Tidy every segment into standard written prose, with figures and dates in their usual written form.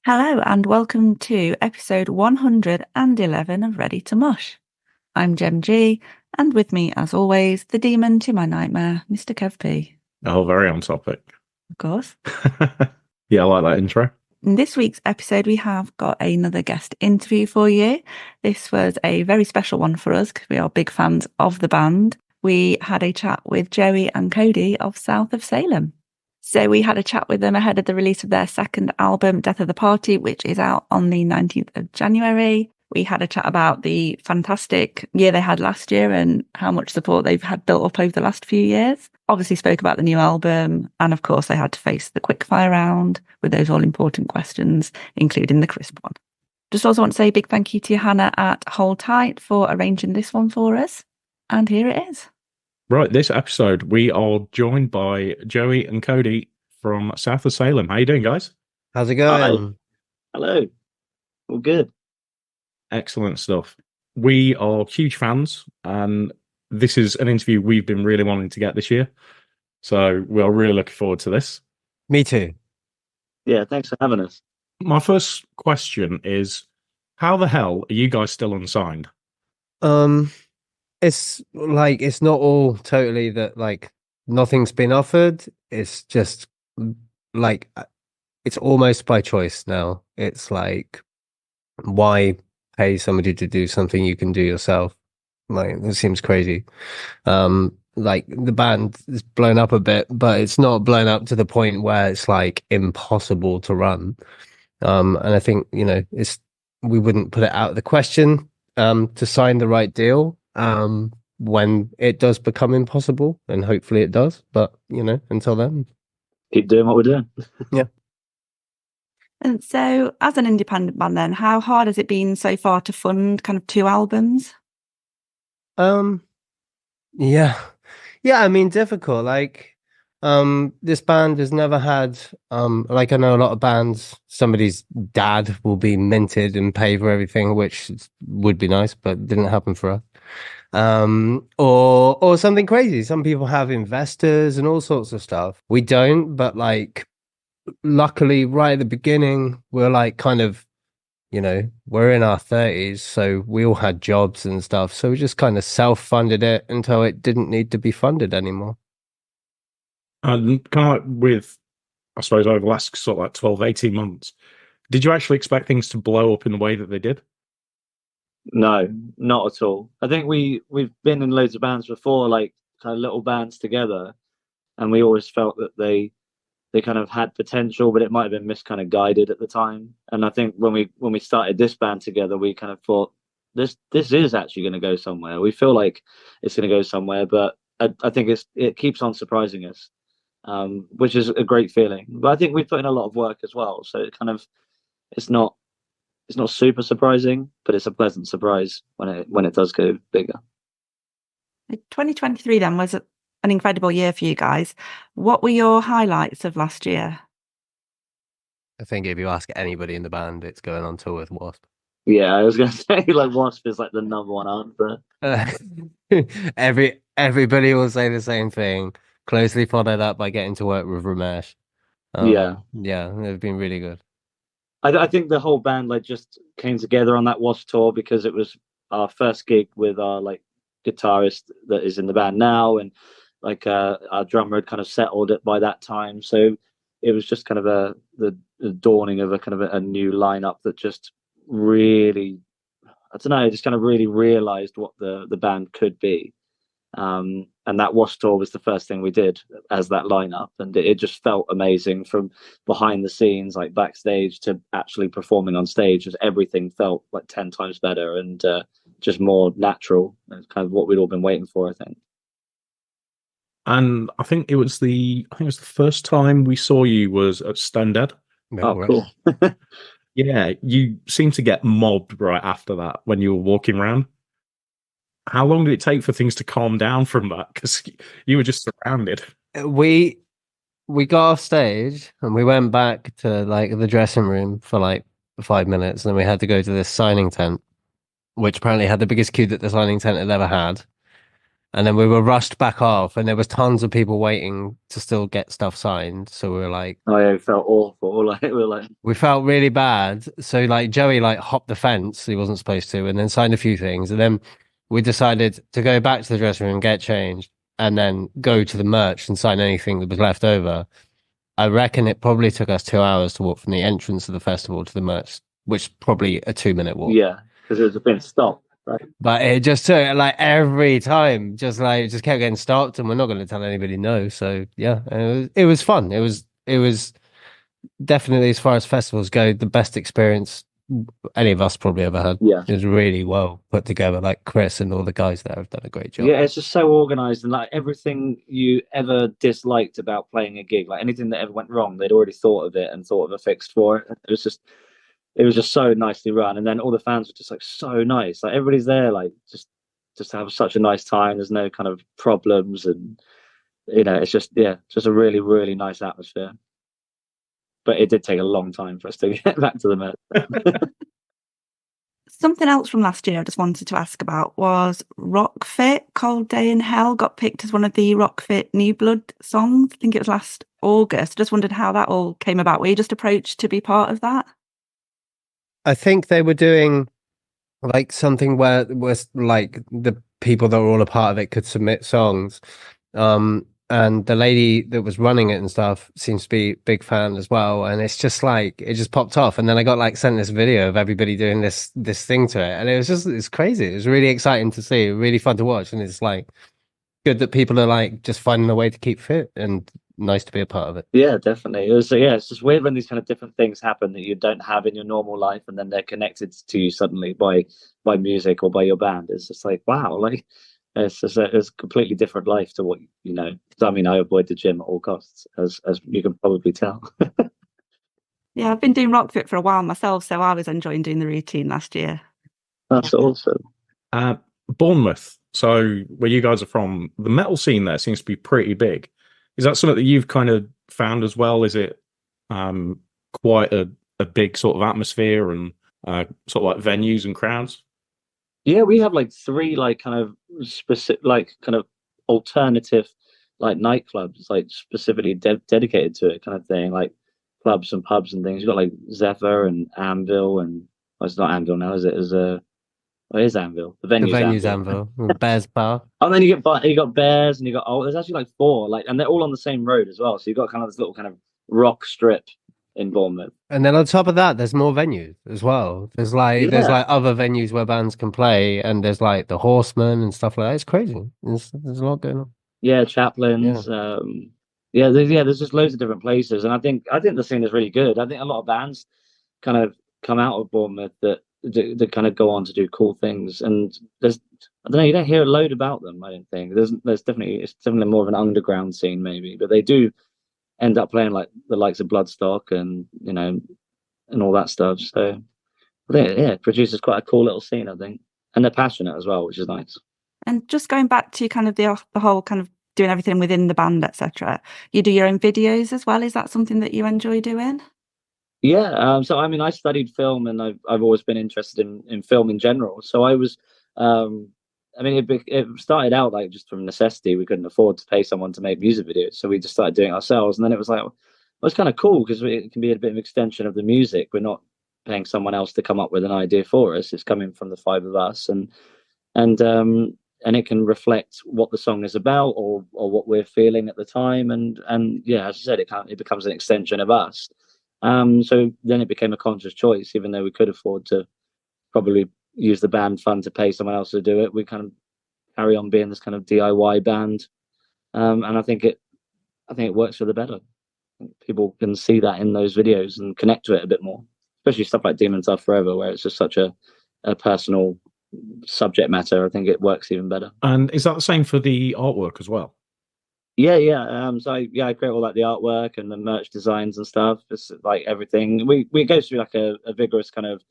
Hello and welcome to episode 111 of Ready to Mush. I'm Gem G, and with me, as always, the demon to my nightmare, Mr. Kev P. Oh, very on topic. Of course. Yeah, I like that intro. In this week's episode, we have got another guest interview for you. This was a very special one for us because we are big fans of the band. We had a chat with Joey and Kodi of South of Salem. So we had a chat with them ahead of the release of their second album, Death of the Party, which is out on the 19th of January. We had a chat about the fantastic year they had last year and how much support they've had built up over the last few years. Obviously spoke about the new album. And of course, they had to face the quickfire round with those all important questions, including the crisp one. Just also want to say a big thank you to Hannah at Hold Tight for arranging this one for us. And here it is. Right, this episode, we are joined by Joey and Kodi from South of Salem. How you doing, guys? How's it going? Hello. All good. Excellent stuff. We are huge fans, and this is an interview we've been really wanting to get this year. So we are really looking forward to this. Me too. Yeah, thanks for having us. My first question is, how the hell are you guys still unsigned? It's not all totally that nothing's been offered. It's just it's almost by choice now. It's like, why pay somebody to do something you can do yourself? It seems crazy. The band is blown up a bit, but it's not blown up to the point where it's impossible to run. And I think, we wouldn't put it out of the question to sign the right deal when it does become impossible, and hopefully it does. But until then, keep doing what we're doing. Yeah. And so, as an independent band, then, how hard has it been so far to fund kind of 2 albums? Yeah. I mean, difficult. This band has never had, I know a lot of bands, somebody's dad will be minted and pay for everything, which would be nice, but didn't happen for us. Or something crazy. Some people have investors and all sorts of stuff. We don't, but luckily right at the beginning, we're we're in our 30s, so we all had jobs and stuff. So we just kind of self-funded it until it didn't need to be funded anymore. And kind of with, I suppose, over the last sort of 12, 18 months, did you actually expect things to blow up in the way that they did? No, not at all. I think we've been in loads of bands before, kind of little bands together, and we always felt that they kind of had potential, but it might have been guided at the time. And I think when we started this band together, we kind of thought this is actually going to go somewhere. We feel like it's going to go somewhere, but I think it keeps on surprising us. Which is a great feeling. But I think we put in a lot of work as well, so it's not super surprising, but it's a pleasant surprise when it does go bigger. 2023 then was an incredible year for you guys. What were your highlights of last year? I think if you ask anybody in the band, it's going on tour with W.A.S.P. Yeah, I was going to say W.A.S.P is the number one answer. Everybody will say the same thing. Closely followed up by getting to work with Ramesh. Yeah, they've been really good. I think the whole band just came together on that W.A.S.P tour because it was our first gig with our guitarist that is in the band now, and our drummer had kind of settled it by that time. So it was just kind of the dawning of a new lineup that just really, I don't know, just kind of really realized what the band could be. And that W.A.S.P tour was the first thing we did as that lineup, and it just felt amazing from behind the scenes, backstage, to actually performing on stage. Just everything felt 10 times better and just more natural. It's kind of what we'd all been waiting for, I think. And I think it was the first time we saw you was at Stonedead. Oh, right. Cool. Yeah, you seemed to get mobbed right after that when you were walking around. How long did it take for things to calm down from that? Because you were just surrounded. We got off stage and we went back to the dressing room for 5 minutes, and then we had to go to this signing tent, which apparently had the biggest queue that the signing tent had ever had. And then we were rushed back off, and there was tons of people waiting to still get stuff signed. So we were like, Oh yeah, it felt awful. Like we were like, we felt really bad. So like Joey like hopped the fence, he wasn't supposed to, and then signed a few things. And then we decided to go back to the dressing room, get changed, and then go to the merch and sign anything that was left over. I reckon it probably took us 2 hours to walk from the entrance of the festival to the merch, which is probably a 2 minute walk. yeah, because it was been stopped. Right? But it just took like every time, just kept getting stopped, and we're not going to tell anybody no. So yeah, it was fun. It was definitely, as far as festivals go, the best experience any of us probably ever had. Yeah, it was really well put together. Like Chris and all the guys there have done a great job. yeah, it's just so organized, and like everything you ever disliked about playing a gig, like anything that ever went wrong, they'd already thought of it and thought of a fix for it. It was just so nicely run, and then all the fans were just like so nice. Like everybody's there, like just to have such a nice time. There's no kind of problems, and it's just just a really really nice atmosphere. But it did take a long time for us to get back to the Met. Something else from last year I just wanted to ask about was Rockfit. Cold Day in Hell got picked as one of the Rockfit New Blood songs. I think it was last August. I just wondered how that all came about. Were you just approached to be part of that? I think they were doing like something where it was like the people that were all a part of it could submit songs. And the lady that was running it and stuff seems to be a big fan as well. And it's just like, it just popped off. And then I got like sent this video of everybody doing this thing to it. And it's crazy. It was really exciting to see, really fun to watch. And it's like good that people are like just finding a way to keep fit, and nice to be a part of it. Yeah, definitely. It's just weird when these kind of different things happen that you don't have in your normal life, and then they're connected to you suddenly by music or by your band. It's just like, wow, like it's a completely different life to what I mean, I avoid the gym at all costs, as you can probably tell. Yeah, I've been doing Rockfit for a while myself, so I was enjoying doing the routine last year. That's awesome. Bournemouth, so where you guys are from, the metal scene there seems to be pretty big. Is that something that you've kind of found as well? Is it quite a big sort of atmosphere and sort of like venues and crowds? Yeah, we have like 3 like kind of specific, like kind of alternative like nightclubs, like specifically dedicated to it, kind of thing, like clubs and pubs and things. You've got like Zephyr and Anvil, and it's not Anvil now, is it? It is Anvil. The venue's Anvil. Bears Bar. And then you got Bears, and you got there's actually like 4, like, and they're all on the same road as well. So you've got kind of this little kind of rock strip in Bournemouth. And then on top of that, there's more venues as well. There's like other venues where bands can play, and there's like the Horsemen and stuff like that. It's crazy. There's a lot going on. Yeah, Chaplains. Yeah. There's just loads of different places, and I think the scene is really good. I think a lot of bands kind of come out of Bournemouth that kind of go on to do cool things, and I don't know, you don't hear a load about them. I don't think it's definitely more of an underground scene maybe, but they do end up playing like the likes of Bloodstock and and all that stuff. So it produces quite a cool little scene, I think, and they're passionate as well, which is nice. And just going back to kind of the whole kind of doing everything within the band, etc. You do your own videos as well. Is that something that you enjoy doing? Yeah. So I mean, I studied film, and I've always been interested in film in general. So I was, I mean, it started out like just from necessity. We couldn't afford to pay someone to make music videos, so we just started doing it ourselves. And then it was like, well, it's kind of cool because it can be a bit of an extension of the music. We're not paying someone else to come up with an idea for us. It's coming from the 5 of us, and it can reflect what the song is about or what we're feeling at the time. And yeah, as I said, it becomes an extension of us. So then it became a conscious choice, even though we could afford to probably use the band fund to pay someone else to do it. We kind of carry on being this kind of DIY band, and I think it works for the better. People can see that in those videos and connect to it a bit more, especially stuff like Demons Are Forever, where it's just such a personal subject matter. I think it works even better. And is that the same for the artwork as well? Yeah. So I create all like the artwork and the merch designs and stuff. It's like everything. We go through like a vigorous kind of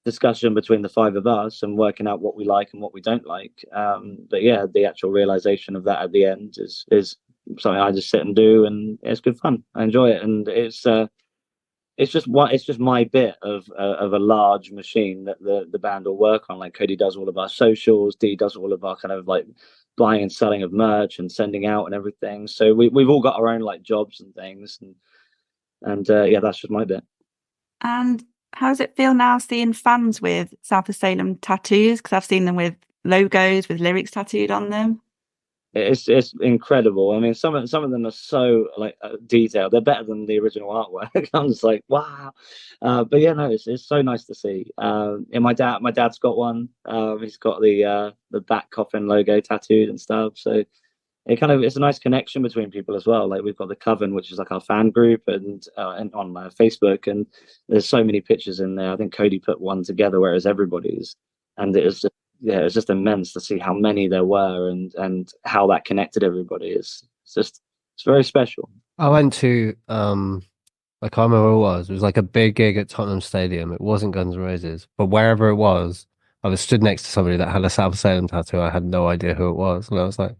discussion between the 5 of us and working out what we like and what we don't like. But yeah, the actual realization of that at the end is something I just sit and do, and it's good fun. I enjoy it, and it's just my bit of a large machine that the band will work on. Like Kodi does all of our socials, Dee does all of our kind of like buying and selling of merch and sending out and everything. So we've all got our own like jobs and things, and yeah, that's just my bit. And how does it feel now seeing fans with South of Salem tattoos? Because I've seen them with logos with lyrics tattooed on them. It's incredible. I mean, some of them are so like detailed. They're better than the original artwork. I'm just like, wow. But yeah, no, it's so nice to see. And my dad's got one. He's got the back coffin logo tattooed and stuff. So it's a nice connection between people as well. Like we've got the Coven, which is like our fan group, and on Facebook, and there's so many pictures in there. I think Kodi put one together, whereas everybody's, and it was it's just immense to see how many there were and how that connected everybody. It's very special. I went to I can't remember what it was. It was like a big gig at Tottenham Stadium. It wasn't Guns N' Roses, but wherever it was, I was stood next to somebody that had a South of Salem tattoo. I had no idea who it was, and I was like,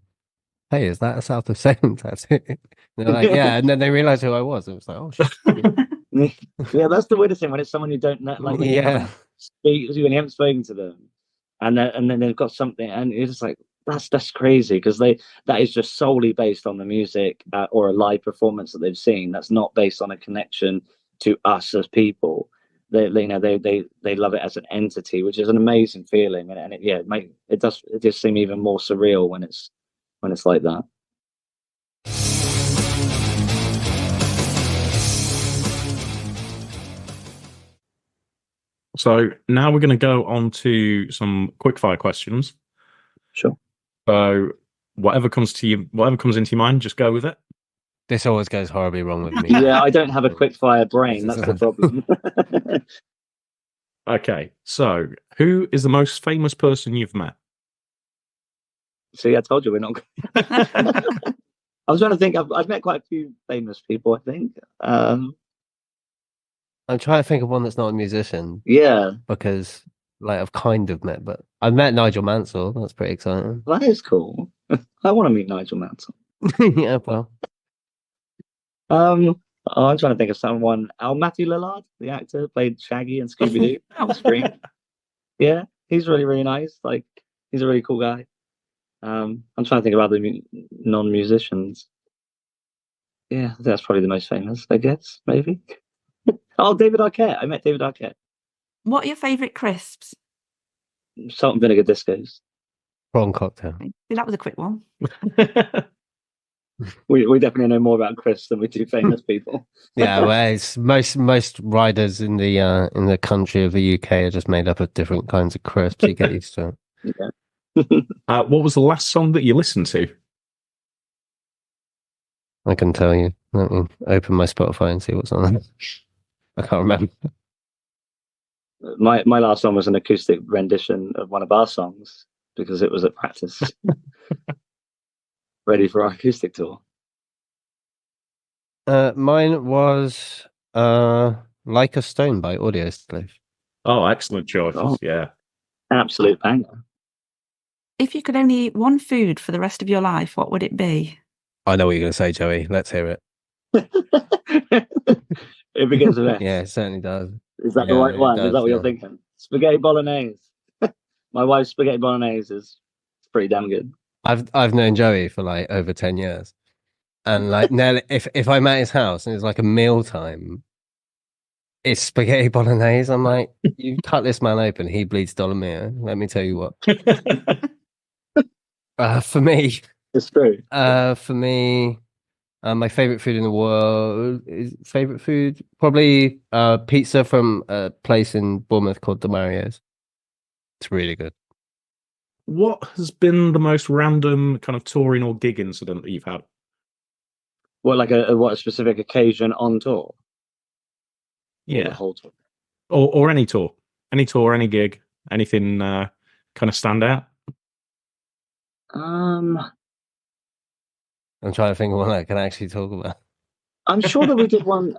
"Hey, is that a South of Salem tattoo?" And they're like, "Yeah," and then they realized who I was. It was like, "Oh shit!" Yeah, that's the weirdest thing when it's someone you don't know, like when you haven't when you haven't spoken to them, and then they've got something, and you're just like, that's crazy, because that is just solely based on the music or a live performance that they've seen. That's not based on a connection to us as people. They love it as an entity, which is an amazing feeling, and it does seem even more surreal when it's like that. So now we're going to go on to some quickfire questions. Sure. So whatever comes into your mind, just go with it. This always goes horribly wrong with me. Yeah, I don't have a quickfire brain. That's the problem. Okay, so who is the most famous person you've met? See, I told you we're not. I was trying to think. I've met quite a few famous people, I think. I'm trying to think of one that's not a musician. Yeah, because like I've kind of met, but I've met Nigel Mansell. That's pretty exciting. that is cool. I want to meet Nigel Mansell. Yeah, well, I'm trying to think of someone. Matthew Lillard, the actor, played Shaggy and Scooby Doo on screen. Yeah, he's really, really nice. Like, he's a really cool guy. I'm trying to think of other non-musicians. Yeah, that's probably the most famous, I guess. Maybe. Oh, David Arquette. I met David Arquette. What are your favourite crisps? Salt and vinegar discos. prawn cocktail. See, that was a quick one. We definitely know more about Chris than we do famous people. Yeah, well, it's most riders in the country of the UK are just made up of different kinds of crisps. You get used to it. Yeah. What was the last song that you listened to? I can tell you. Let me open my Spotify and see what's on it. I can't remember. My last one was an acoustic rendition of one of our songs because it was at practice, ready for our acoustic tour. Mine was Like a Stone by Audio Slave. Oh, excellent choice. Oh. Yeah. Absolute banger. If you could only eat one food for the rest of your life, what would it be? I know what you're going to say, Joey. Let's hear it. It begins with S. Yeah, it certainly does. Is that the right one? Does, is that what you're thinking? Spaghetti bolognese. My wife's spaghetti bolognese is pretty damn good. I've known Joey for like over 10 years. And like now if I'm at his house and it's like a meal time, it's spaghetti bolognese. I'm like, you cut this man open, he bleeds Dolomio. Let me tell you what. For me, It's true. For me, my favorite food in the world is probably pizza from a place in Bournemouth called the Mario's. It's really good. What has been the most random kind of touring or gig incident that you've had? What, like a specific occasion on tour? Yeah, or the whole tour. Or any tour, any gig, anything kind of stand out. I'm trying to think of one I can actually talk about. I'm sure that we did one.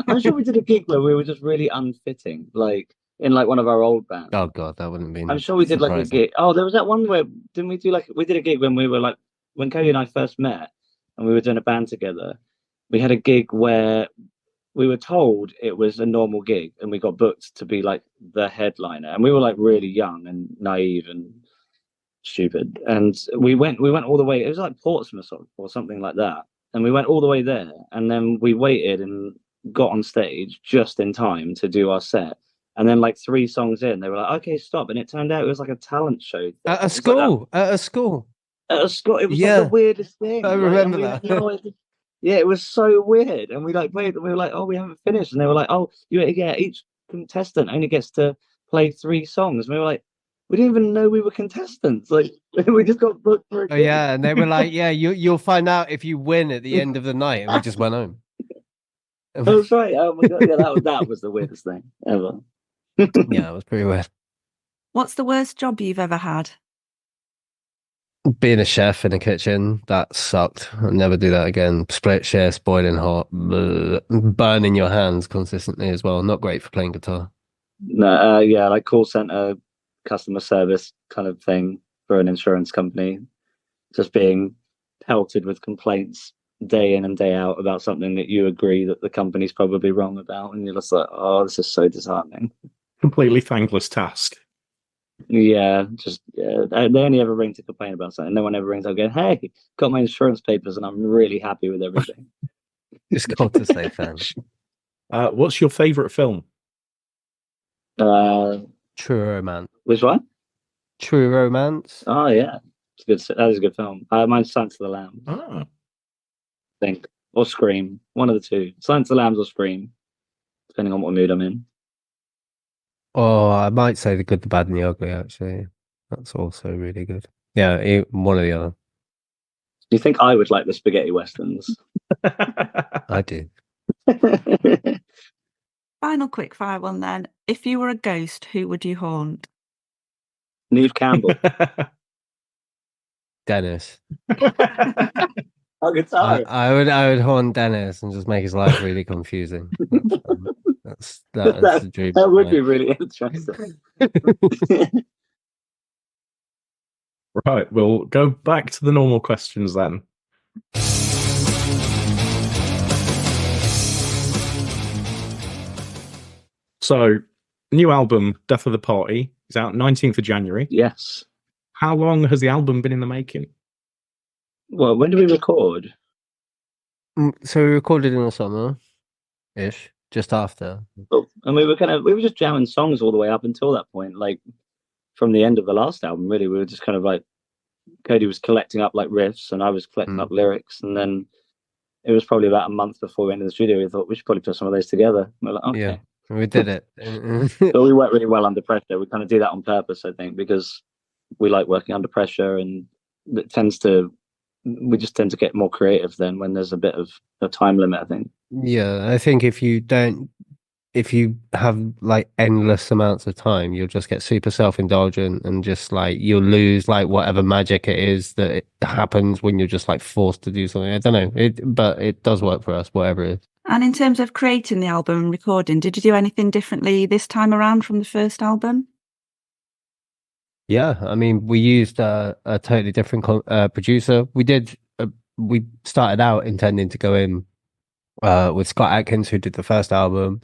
I'm sure we did a gig where we were just really unfitting, like in like one of our old bands. Oh god, that wouldn't be. I'm sure we did like a gig. Oh, there was that one where didn't we do like we did a gig when we were like when Kodi and I first met and we were doing a band together. We had a gig where we were told it was a normal gig and we got booked to be like the headliner, and we were like really young and naive and stupid. And we went all the way. It was like Portsmouth or something like that. And we went all the way there, and then we waited and got on stage just in time to do our set. And then like 3 songs in, they were like, "Okay, stop!" And it turned out it was like a talent show thing. At a school. At a school. At a school. It was like Yeah. the weirdest thing. I Like, remember and we that. had no idea. Yeah, it was so weird. And we like played, and we were like, "Oh, we haven't finished." And they were like, "Oh, each contestant only gets to play 3 songs." And we were like, "We didn't even know we were contestants. Like, we just got booked for a Oh gig." yeah, and they were like, "Yeah, you'll find out if you win at the end of the night," and we just went home. That's right. Oh my god, yeah, that was the weirdest thing ever. Yeah, it was pretty weird. What's the worst job you've ever had? Being a chef in a kitchen, that sucked. I'll never do that again. Split shifts, boiling hot, burning your hands consistently as well. Not great for playing guitar. No, yeah, like call center customer service kind of thing for an insurance company. Just being pelted with complaints day in and day out about something that you agree that the company's probably wrong about, and you're just like, "Oh, this is so disheartening." Completely thankless task. Yeah, they only ever ring to complain about something. No one ever rings up going, "Hey, got my insurance papers and I'm really happy with everything." Just got to say thanks. What's your favourite film? True Romance. Which one? True Romance. Oh yeah, it's good. That is a good film. Mine's Silence of the Lambs. Ah. I think, or Scream. One of the two. Silence of the Lambs or Scream, depending on what mood I'm in. Oh, I might say The Good, the Bad, and the Ugly. Actually, that's also really good. Yeah, one or the other. Do you think I would like the spaghetti westerns? I do. Final quick fire one then. If you were a ghost, who would you haunt? Neve Campbell. Dennis. Oh, guitar. I would haunt Dennis and just make his life really confusing. That's the dream. That would be really interesting. Right, we'll go back to the normal questions then. So, new album, Death of the Party, is out 19th of January. Yes. How long has the album been in the making? Well, when do we record? So we recorded in the summer-ish, just after. And we were just jamming songs all the way up until that point. Like from the end of the last album, really, we were just kind of like, Kodi was collecting up like riffs and I was collecting up lyrics. And then it was probably about a month before we went to the studio. We thought we should probably put some of those together. And we're like, okay. Yeah, we did it. So we work really well under pressure. We kind of do that on purpose, I think, because we like working under pressure, and we just tend to get more creative then when there's a bit of a time limit, I think. Yeah, I think if you have like endless amounts of time, you'll just get super self-indulgent and just like you'll lose like whatever magic it is that it happens when you're just like forced to do something. I don't know, but it does work for us, whatever it is. And in terms of creating the album and recording, did you do anything differently this time around from the first album? Yeah, I mean, we used a totally different producer. We started out intending to go in with Scott Atkins, who did the first album,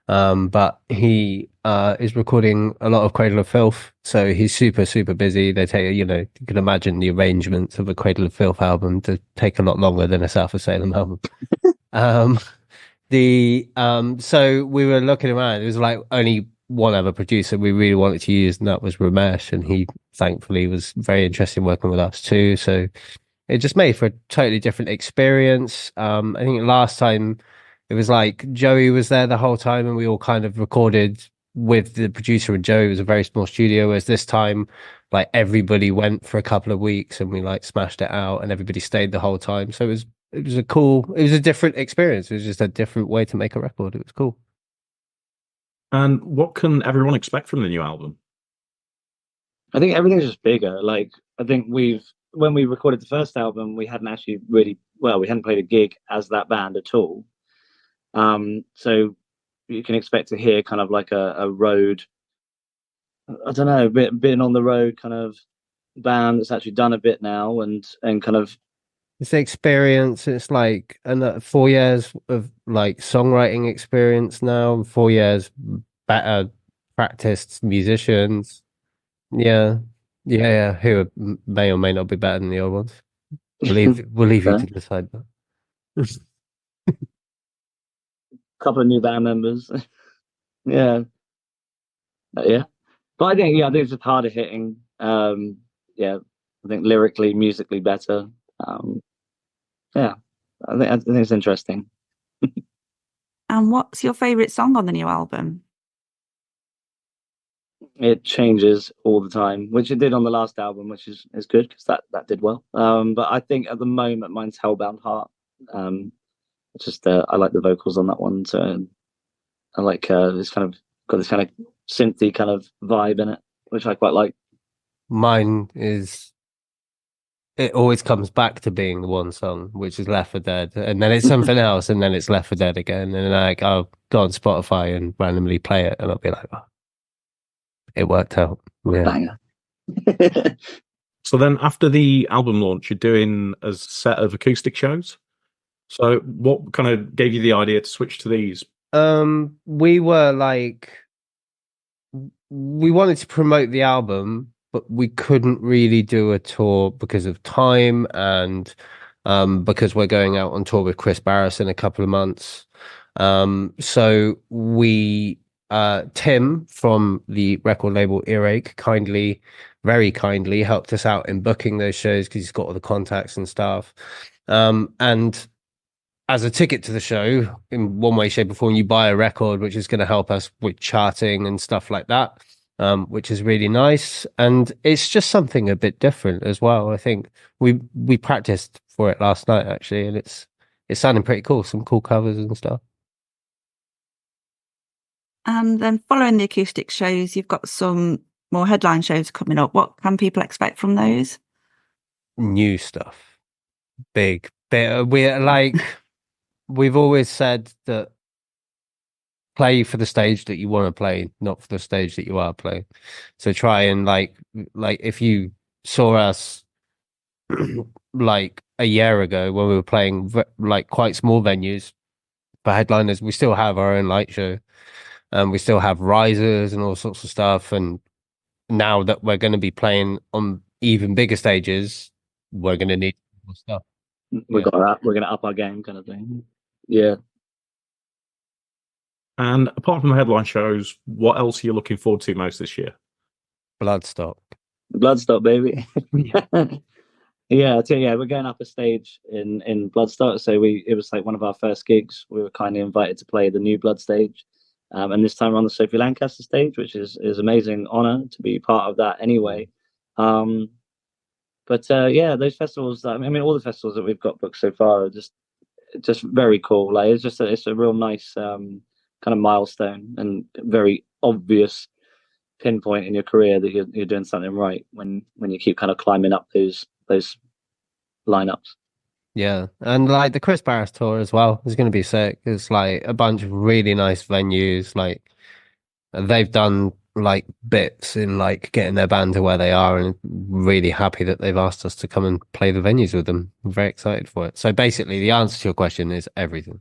but he is recording a lot of Cradle of Filth, so he's super, super busy. They take, you can imagine the arrangements of a Cradle of Filth album to take a lot longer than a South of Salem album. So we were looking around. It was like only one other producer we really wanted to use, and that was Ramesh, and he thankfully was very interested in working with us too. So it just made for a totally different experience. I think last time it was like Joey was there the whole time and we all kind of recorded with the producer and Joey. It was a very small studio, whereas this time like everybody went for a couple of weeks and we like smashed it out and everybody stayed the whole time. So it was a different experience. It was just a different way to make a record. It was cool. And what can everyone expect from the new album? I think everything's just bigger. Like, I think when we recorded the first album, we hadn't actually we hadn't played a gig as that band at all. So you can expect to hear kind of like a road, I don't know, bit on the road kind of band that's actually done a bit now and kind of. It's the experience. It's like 4 years of like songwriting experience now, 4 years better practiced musicians. Yeah. Yeah, who may or may not be better than the old ones. We'll leave you to decide that. Couple of new band members. Yeah, yeah. But I think it's just harder hitting. Yeah, I think lyrically, musically better. Yeah, I think it's interesting. And what's your favourite song on the new album? It changes all the time, which it did on the last album, which is good because that did well. But I think at the moment mine's Hellbound Heart. It's just I like the vocals on that one, so I like this kind of got this kind of synthy kind of vibe in it, which I quite like. Mine is. It always comes back to being the one song, which is Left 4 Dead, and then it's something else, and then it's Left 4 Dead again, and then I'll go on Spotify and randomly play it, and I'll be like, oh, it worked out. Yeah. Banger. So then after the album launch, you're doing a set of acoustic shows. So what kind of gave you the idea to switch to these? We were like, we wanted to promote the album, but we couldn't really do a tour because of time and because we're going out on tour with Chris Barris in a couple of months. So we Tim from the record label Earache very kindly helped us out in booking those shows because he's got all the contacts and stuff. And as a ticket to the show, in one way, shape, or form, you buy a record, which is going to help us with charting and stuff like that, which is really nice. And it's just something a bit different as well. I think we practiced for it last night actually, and it's sounding pretty cool. Some cool covers and stuff. And then following the acoustic shows, you've got some more headline shows coming up. What can people expect from those? New stuff, big. We're like. We've always said that play for the stage that you want to play, not for the stage that you are playing. So try and like if you saw us like a year ago when we were playing like quite small venues for headliners, we still have our own light show, and we still have risers and all sorts of stuff. And now that we're going to be playing on even bigger stages, we're going to need more stuff. We're going to up our game, kind of thing. Yeah. And apart from the headline shows, what else are you looking forward to most this year? Bloodstock. Bloodstock, baby. Yeah, we're going up a stage in Bloodstock. So it was like one of our first gigs. We were kindly invited to play the new Blood stage, and this time on the Sophie Lancaster stage, which is amazing honor to be part of that anyway. But yeah, those festivals. I mean, all the festivals that we've got booked so far are just very cool. Like it's a real nice kind of milestone and very obvious pinpoint in your career that you're doing something right when you keep kind of climbing up those lineups. Yeah, and like the Chris Barris tour as well is going to be sick. It's like a bunch of really nice venues. Like they've done like bits in like getting their band to where they are, and really happy that they've asked us to come and play the venues with them. I'm very excited for it. So basically, the answer to your question is everything.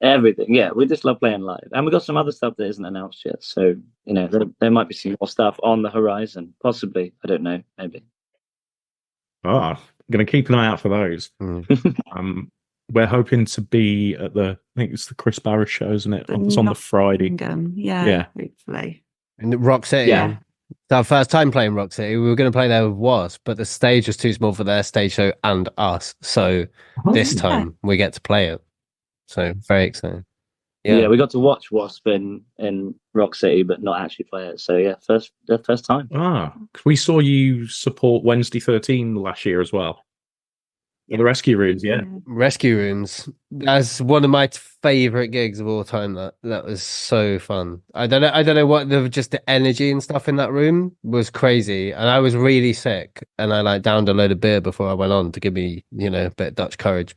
Everything, yeah. We just love playing live, and we got some other stuff that isn't announced yet. So there might be some more stuff on the horizon, possibly. I don't know, maybe. I'm going to keep an eye out for those. We're hoping to be at I think it's the Chris Barris show, isn't it? It's on the Friday. Yeah, hopefully. In Rock City. Yeah. It's our first time playing Rock City. We were going to play there with W.A.S.P, but the stage was too small for their stage show and us. So this time we get to play it. So very exciting. Yeah, we got to watch W.A.S.P in Rock City, but not actually play it. So yeah, first time. We saw you support Wednesday 13 last year as well. In the Rescue Rooms, yeah. Rescue Rooms. That's one of my favorite gigs of all time. That was so fun. I don't know what just the energy and stuff in that room was crazy. And I was really sick, and I like downed a load of beer before I went on to give me, a bit of Dutch courage.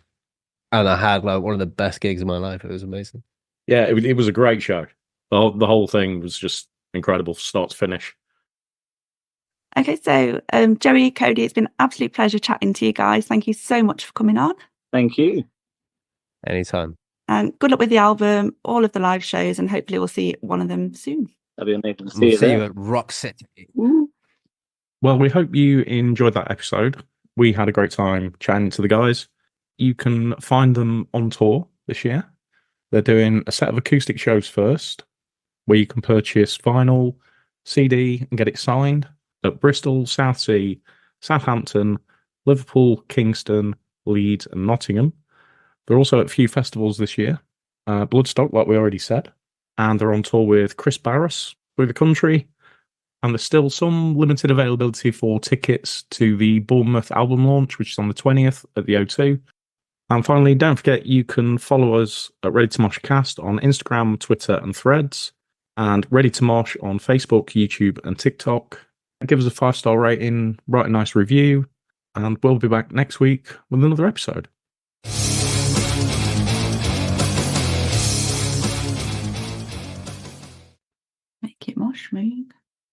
And I had like one of the best gigs of my life. It was amazing. Yeah, it was a great show. The whole thing was just incredible, start to finish. Okay, so Joey, Kodi, it's been an absolute pleasure chatting to you guys. Thank you so much for coming on. Thank you. Anytime. And good luck with the album, all of the live shows, and hopefully we'll see one of them soon. That'd be amazing. See you at Rock City. Ooh. Well, we hope you enjoyed that episode. We had a great time chatting to the guys. You can find them on tour this year. They're doing a set of acoustic shows first, where you can purchase vinyl, CD, and get it signed at Bristol, Southsea, Southampton, Liverpool, Kingston, Leeds, and Nottingham. They're also at a few festivals this year. Bloodstock, like we already said. And they're on tour with Chris Barris through the country. And there's still some limited availability for tickets to the Bournemouth album launch, which is on the 20th at the O2. And finally, don't forget you can follow us at Ready to Mosh Cast on Instagram, Twitter, and Threads, and Ready to Mosh on Facebook, YouTube, and TikTok. Give us a 5-star rating, write a nice review, and we'll be back next week with another episode. Make it mosh move.